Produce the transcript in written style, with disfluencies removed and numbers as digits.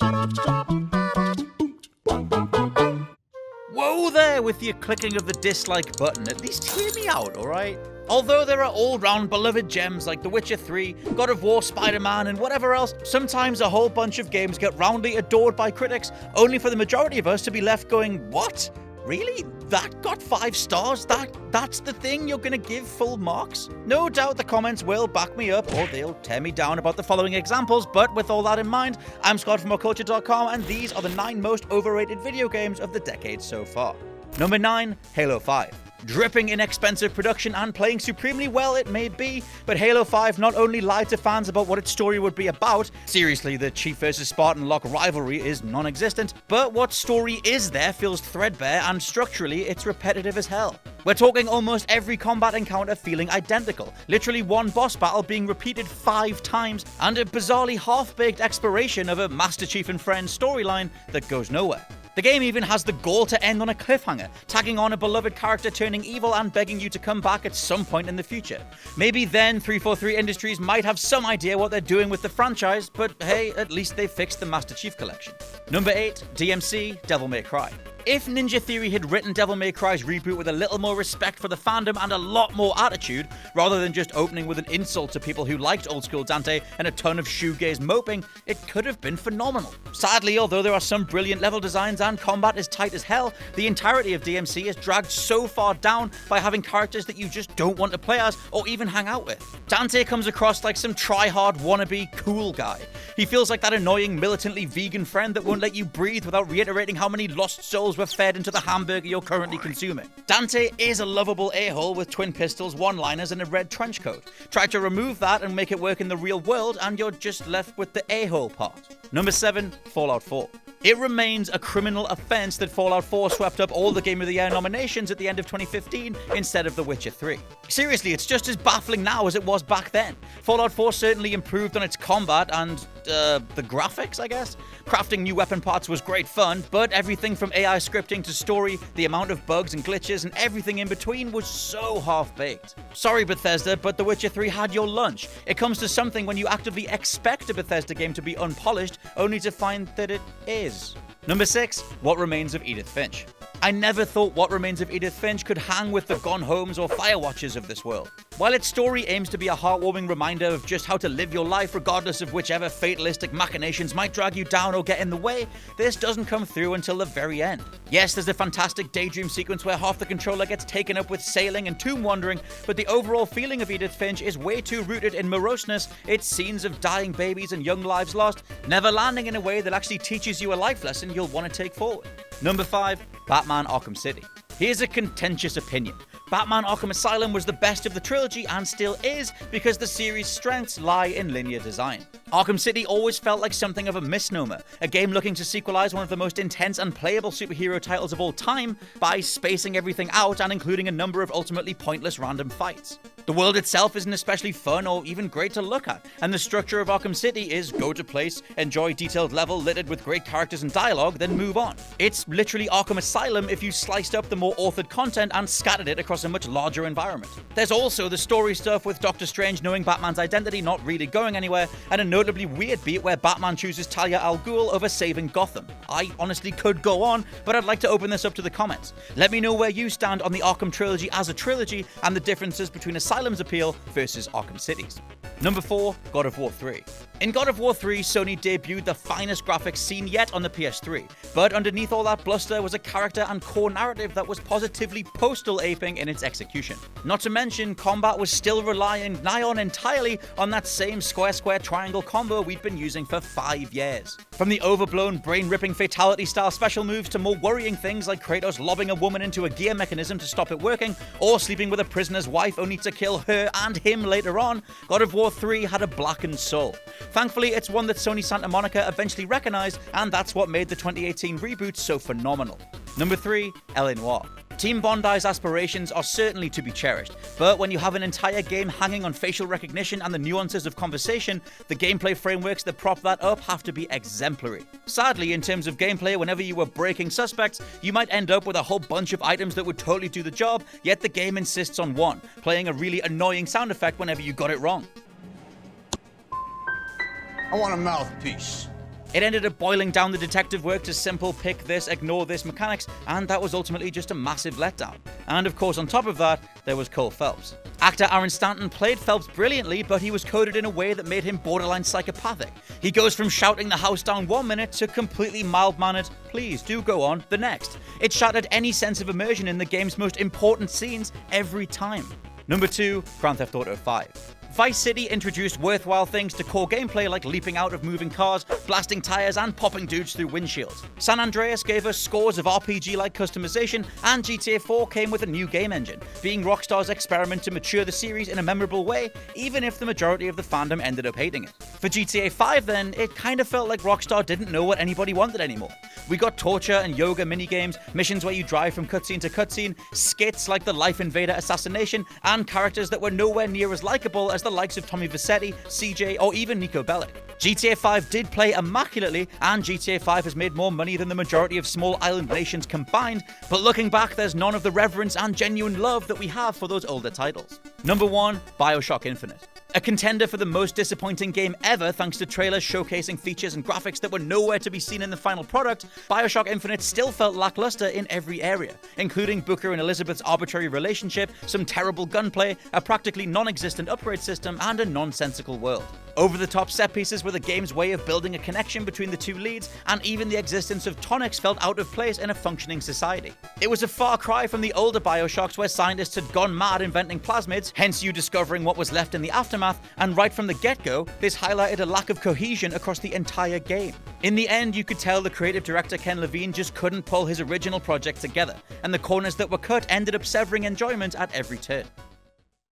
Whoa there with your clicking of the dislike button. At least hear me out, alright? Although there are all-round beloved gems like The Witcher 3, God of War, Spider-Man, and whatever else, sometimes a whole bunch of games get roundly adored by critics, only for the majority of us to be left going, what? Really? That got 5 stars? That's the thing you're gonna give full marks? No doubt the comments will back me up, or they'll tear me down about the following examples, but with all that in mind, I'm Scott from WhatCulture.com, and these are the 9 most overrated video games of the decade so far. Number 9, Halo 5. Dripping in expensive production and playing supremely well it may be, but Halo 5 not only lied to fans about what its story would be about, seriously, the Chief vs Spartan lock rivalry is non-existent, but what story is there feels threadbare and structurally it's repetitive as hell. We're talking almost every combat encounter feeling identical, literally one boss battle being repeated 5 times, and a bizarrely half-baked exploration of a Master Chief and Friends storyline that goes nowhere. The game even has the goal to end on a cliffhanger, tagging on a beloved character turning evil and begging you to come back at some point in the future. Maybe then 343 Industries might have some idea what they're doing with the franchise, but hey, at least they fixed the Master Chief collection. Number 8, DMC, Devil May Cry. If Ninja Theory had written Devil May Cry's reboot with a little more respect for the fandom and a lot more attitude, rather than just opening with an insult to people who liked old school Dante and a ton of shoegaze moping, it could have been phenomenal. Sadly, although there are some brilliant level designs and combat is tight as hell, the entirety of DMC is dragged so far down by having characters that you just don't want to play as or even hang out with. Dante comes across like some try-hard wannabe cool guy. He feels like that annoying militantly vegan friend that won't let you breathe without reiterating how many lost souls were fed into the hamburger you're currently consuming. Dante is a lovable a-hole with twin pistols, one-liners, and a red trench coat. Try to remove that and make it work in the real world, and you're just left with the a-hole part. Number 7, Fallout 4. It remains a criminal offense that Fallout 4 swept up all the Game of the Year nominations at the end of 2015 instead of The Witcher 3. Seriously, it's just as baffling now as it was back then. Fallout 4 certainly improved on its combat and, the graphics, I guess? Crafting new weapon parts was great fun, but everything from AI scripting to story, the amount of bugs and glitches and everything in between was so half-baked. Sorry Bethesda, but The Witcher 3 had your lunch. It comes to something when you actively expect a Bethesda game to be unpolished, only to find that it is. Number 6, What Remains of Edith Finch. I never thought What Remains of Edith Finch could hang with the Gone Homes or Firewatchers of this world. While its story aims to be a heartwarming reminder of just how to live your life regardless of whichever fatalistic machinations might drag you down or get in the way, this doesn't come through until the very end. Yes, there's a fantastic daydream sequence where half the controller gets taken up with sailing and tomb wandering, but the overall feeling of Edith Finch is way too rooted in moroseness, its scenes of dying babies and young lives lost, never landing in a way that actually teaches you a life lesson you'll want to take forward. Number 5, Batman Arkham City. Here's a contentious opinion. Batman Arkham Asylum was the best of the trilogy and still is because the series' strengths lie in linear design. Arkham City always felt like something of a misnomer, a game looking to sequelize one of the most intense and playable superhero titles of all time by spacing everything out and including a number of ultimately pointless random fights. The world itself isn't especially fun or even great to look at, and the structure of Arkham City is go to place, enjoy detailed level littered with great characters and dialogue, then move on. It's literally Arkham Asylum if you sliced up the more authored content and scattered it across a much larger environment. There's also the story stuff with Doctor Strange knowing Batman's identity not really going anywhere, and a notably weird beat where Batman chooses Talia al Ghul over saving Gotham. I honestly could go on, but I'd like to open this up to the comments. Let me know where you stand on the Arkham trilogy as a trilogy and the differences between Asylum's appeal versus Arkham City's. Number 4, God of War 3. In God of War 3, Sony debuted the finest graphics seen yet on the PS3, but underneath all that bluster was a character and core narrative that was positively postal aping in its execution. Not to mention, combat was still relying nigh on entirely on that same square-square triangle combo we'd been using for 5 years. From the overblown, brain-ripping fatality-style special moves to more worrying things like Kratos lobbing a woman into a gear mechanism to stop it working, or sleeping with a prisoner's wife only to kill her and him later on, God of War 3 had a blackened soul. Thankfully, it's one that Sony Santa Monica eventually recognized, and that's what made the 2018 reboot so phenomenal. Number 3, L.A. Noire. Team Bondi's aspirations are certainly to be cherished, but when you have an entire game hanging on facial recognition and the nuances of conversation, the gameplay frameworks that prop that up have to be exemplary. Sadly, in terms of gameplay, whenever you were breaking suspects, you might end up with a whole bunch of items that would totally do the job, yet the game insists on one, playing a really annoying sound effect whenever you got it wrong. I want a mouthpiece. It ended up boiling down the detective work to simple pick this, ignore this mechanics, and that was ultimately just a massive letdown. And of course, on top of that, there was Cole Phelps. Actor Aaron Stanton played Phelps brilliantly, but he was coded in a way that made him borderline psychopathic. He goes from shouting the house down 1 minute to completely mild-mannered, please do go on, the next. It shattered any sense of immersion in the game's most important scenes every time. Number 2, Grand Theft Auto 5. Vice City introduced worthwhile things to core gameplay like leaping out of moving cars, blasting tires, and popping dudes through windshields. San Andreas gave us scores of RPG-like customization, and GTA 4 came with a new game engine, being Rockstar's experiment to mature the series in a memorable way, even if the majority of the fandom ended up hating it. For GTA 5 then, it kind of felt like Rockstar didn't know what anybody wanted anymore. We got torture and yoga minigames, missions where you drive from cutscene to cutscene, skits like the Life Invader assassination, and characters that were nowhere near as likable as the likes of Tommy Vercetti, CJ, or even Nico Bellic. GTA 5 did play immaculately, and GTA 5 has made more money than the majority of small island nations combined, but looking back, there's none of the reverence and genuine love that we have for those older titles. Number 1, BioShock Infinite. A contender for the most disappointing game ever thanks to trailers showcasing features and graphics that were nowhere to be seen in the final product, BioShock Infinite still felt lackluster in every area, including Booker and Elizabeth's arbitrary relationship, some terrible gunplay, a practically non-existent upgrade system, and a nonsensical world. Over-the-top set pieces were the game's way of building a connection between the two leads, and even the existence of tonics felt out of place in a functioning society. It was a far cry from the older BioShocks where scientists had gone mad inventing plasmids, hence you discovering what was left in the aftermath, and right from the get-go, this highlighted a lack of cohesion across the entire game. In the end, you could tell the creative director Ken Levine just couldn't pull his original project together, and the corners that were cut ended up severing enjoyment at every turn.